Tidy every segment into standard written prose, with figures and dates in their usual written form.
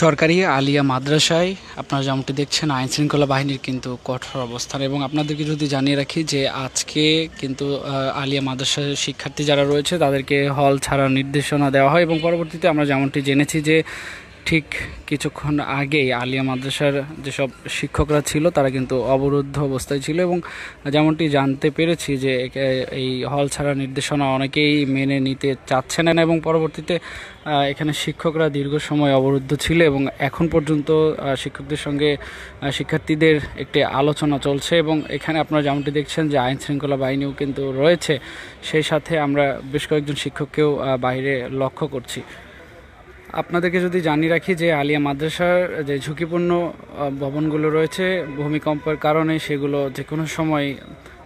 সরকারি আলিয়া মাদ্রাসায় আপনারা যেমনটি দেখছেন আইন শৃঙ্খলা বাহিনীর কিন্তু কঠোর অবস্থান। এবং আপনাদেরকে যদি জানিয়ে রাখি যে আজকে কিন্তু আলিয়া মাদ্রাসার শিক্ষার্থী যারা রয়েছে তাদেরকে হল ছাড়ার নির্দেশনা দেওয়া হয়। এবং পরবর্তীতে আমরা যেমনটি জেনেছি যে ঠিক কিছুক্ষণ আগেই আলিয়া মাদ্রাসার যেসব শিক্ষকরা ছিল তারা কিন্তু অবরুদ্ধ অবস্থায় ছিল। এবং যেমনটি জানতে পেরেছি যে এই হল ছাড়ার নির্দেশনা অনেকেই মেনে নিতে চাচ্ছেন না। এবং পরবর্তীতে এখানে শিক্ষকরা দীর্ঘ সময় অবরুদ্ধ ছিল এবং এখন পর্যন্ত শিক্ষকদের সঙ্গে শিক্ষার্থীদের একটি আলোচনা চলছে। এবং এখানে আপনারা যেমনটি দেখছেন যে আইন শৃঙ্খলা বাহিনীও কিন্তু রয়েছে, সেই সাথে আমরা বেশ কয়েকজন শিক্ষককেও বাইরে লক্ষ্য করছি। আপনাদেরকে যদি জানিয়ে রাখি যে আলিয়া মাদ্রাসার যে ঝুঁকিপূর্ণ ভবনগুলো রয়েছে ভূমিকম্পের কারণে সেগুলো যে কোনো সময়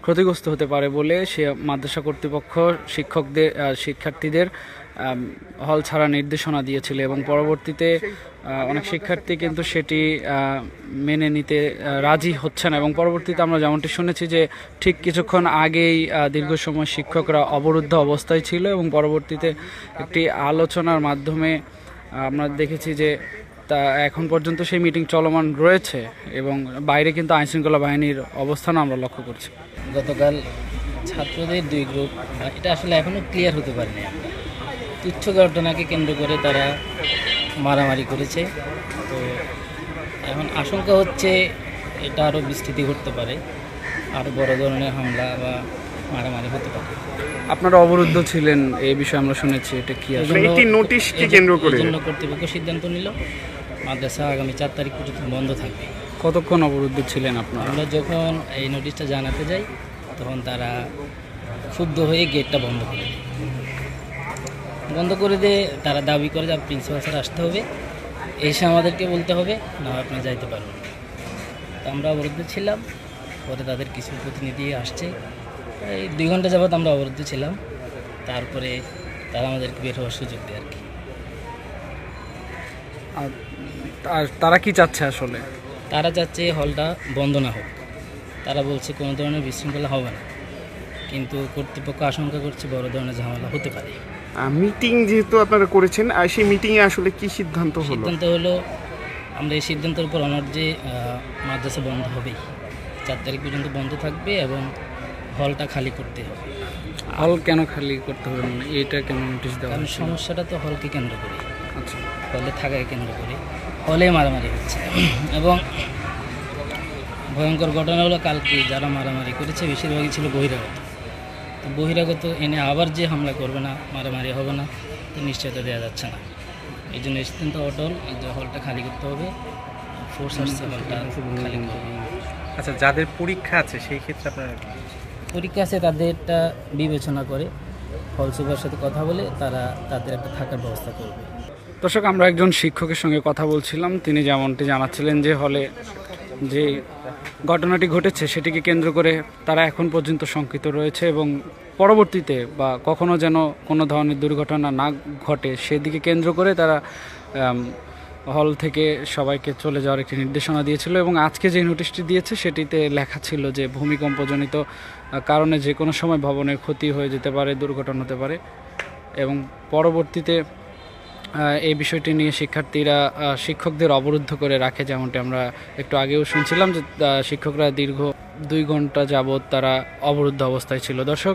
ক্ষতিগ্রস্ত হতে পারে বলে সে মাদ্রাসা কর্তৃপক্ষ শিক্ষার্থীদের হল ছাড়া নির্দেশনা দিয়েছিল। এবং পরবর্তীতে অনেক শিক্ষার্থী কিন্তু সেটি মেনে নিতে রাজি হচ্ছে না। এবং পরবর্তীতে আমরা যেমনটি শুনেছি যে ঠিক কিছুক্ষণ আগেই দীর্ঘ সময় শিক্ষকরা অবরুদ্ধ অবস্থায় ছিল এবং পরবর্তীতে একটি আলোচনার মাধ্যমে আমরা দেখেছি যে তা এখন পর্যন্ত সেই মিটিং চলমান রয়েছে এবং বাইরে কিন্তু আইনশৃঙ্খলা বাহিনীর অবস্থান আমরা লক্ষ্য করছি। গতকাল ছাত্রদের দুই গ্রুপ, এটা আসলে এখনও ক্লিয়ার হতে পারেনি, তুচ্ছ ঘটনাকে কেন্দ্র করে তারা মারামারি করেছে। তো এখন আশঙ্কা হচ্ছে এটা আরও বিস্তৃতি ঘটতে পারে, আরও বড় ধরনের হামলা বা মারামারি হতে পারে। আপনারা অবরুদ্ধ ছিলেন এই বিষয়ে আমরা শুনেছি, এটা কি আসলে একটি নোটিশকে কেন্দ্র করে জন্য কর্তৃপক্ষ সিদ্ধান্ত নিল মাদ্রাসা আগামী 4 তারিখ পর্যন্ত বন্ধ থাকবে। কতক্ষণ অবরুদ্ধ ছিলেন আপনারা? আমরা যখন এই নোটিশটা জানাতে যাই তখন তারা ক্ষুব্ধ হয়ে গেটটা বন্ধ করে দিয়ে তারা দাবি করে যে প্রিন্সিপাল স্যার আসতে হবে, এসে আমাদেরকে বলতে হবে, না আপনারা যাইতে পারবেন। তো আমরা অবরুদ্ধ ছিলাম। পরে তাদের কিছু প্রতিনিধি আসছে, এই 2 ঘন্টা যাবৎ আমরা অবরুদ্ধ ছিলাম। তারপরে তারা আমাদেরকে বের হওয়ার সুযোগ দেয় আর কি। আর তারা কি চাচ্ছে আসলে? তারা চাচ্ছে হলটা বন্ধ না হোক। তারা বলছে কোনো ধরনের বিশৃঙ্খলা হবে না, কিন্তু কর্তৃপক্ষ আশঙ্কা করছে বড় ধরনের ঝামেলা হতে পারে। মিটিং যেহেতু আপনারা করেছেন, আর সেই মিটিংয়ে আসলে কি সিদ্ধান্ত হলো আমরা এই সিদ্ধান্তের উপর অনার যে মাদ্রাসা বন্ধ হবেই, 4 তারিখ পর্যন্ত বন্ধ থাকবে এবং হলটা খালি করতে হবে। হল কেন খালি করতে হবে, মানে এটা কেন নোটিশ দেওয়া? কারণ সমস্যাটা তো হলকে কেন্দ্র করে, আচ্ছা, হলে থাকাকে কেন্দ্র করে হলে মারামারি হচ্ছে। এবং ভয়ঙ্কর ঘটনা হলো কালকে যারা মারামারি করেছে বেশিরভাগই ছিল বহিরাগত। তো বহিরাগত এনে আবার যে হামলা করবে না, মারামারি হবে না, তো নিশ্চয়তা দেওয়া যাচ্ছে না। এই জন্য সিদ্ধান্ত অটল, এই যে হলটা খালি করতে হবে, ফোর্স আসছে হলটা খালি করবে। আচ্ছা, যাদের পরীক্ষা আছে সেই ক্ষেত্রে আপনারা পরীক্ষা আছে তাদেরটা বিবেচনা করে হল সুপার সাথে কথা বলে তারা তাদের একটা থাকার ব্যবস্থা করবে। দর্শক, আমরা একজন শিক্ষকের সঙ্গে কথা বলছিলাম, তিনি যেমনটি জানাচ্ছিলেন যে হলে যে ঘটনাটি ঘটেছে সেটিকে কেন্দ্র করে তারা এখন পর্যন্ত শঙ্কিত রয়েছে এবং পরবর্তীতে বা কখনো যেন কোনো ধরনের দুর্ঘটনা না ঘটে সেদিকে কেন্দ্র করে তারা হল থেকে সবাইকে চলে যাওয়ার একটি নির্দেশনা দিয়েছিল। এবং আজকে যে নোটিশটি দিয়েছে সেটিতে লেখা ছিল যে ভূমিকম্পজনিত কারণে যে কোনো সময় ভবনের ক্ষতি হয়ে যেতে পারে, দুর্ঘটনা হতে পারে। এবং পরবর্তীতে এই বিষয়টি নিয়ে শিক্ষার্থীরা শিক্ষকদের অবরুদ্ধ করে রাখে, যেমনটি আমরা একটু আগেও শুনছিলাম যে শিক্ষকরা দীর্ঘ 2 ঘন্টা যাবৎ তারা অবরুদ্ধ অবস্থায় ছিল। দর্শক।